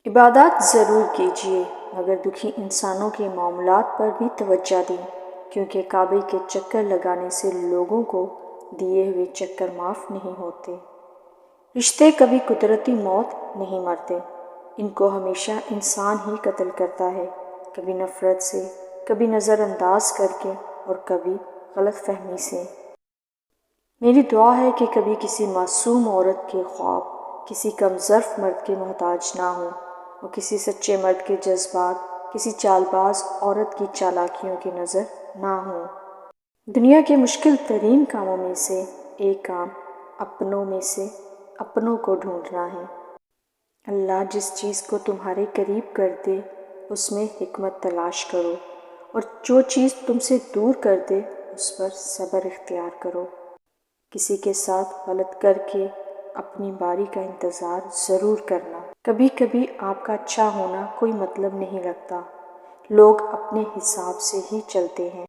عبادات ضرور کیجیے مگر دکھی انسانوں کے معاملات پر بھی توجہ دیں، کیونکہ کعبے کے چکر لگانے سے لوگوں کو دیے ہوئے چکر معاف نہیں ہوتے۔ رشتے کبھی قدرتی موت نہیں مرتے، ان کو ہمیشہ انسان ہی قتل کرتا ہے، کبھی نفرت سے، کبھی نظر انداز کر کے اور کبھی غلط فہمی سے۔ میری دعا ہے کہ کبھی کسی معصوم عورت کے خواب کسی کم ظرف مرد کے محتاج نہ ہوں، اور کسی سچے مرد کے جذبات کسی چال باز عورت کی چالاکیوں کی نظر نہ ہوں۔ دنیا کے مشکل ترین کاموں میں سے ایک کام اپنوں میں سے اپنوں کو ڈھونڈنا ہے۔ اللہ جس چیز کو تمہارے قریب کر دے اس میں حکمت تلاش کرو، اور جو چیز تم سے دور کر دے اس پر صبر اختیار کرو۔ کسی کے ساتھ غلط کر کے اپنی باری کا انتظار ضرور کرنا۔ کبھی کبھی آپ کا اچھا ہونا کوئی مطلب نہیں رکھتا، لوگ اپنے حساب سے ہی چلتے ہیں۔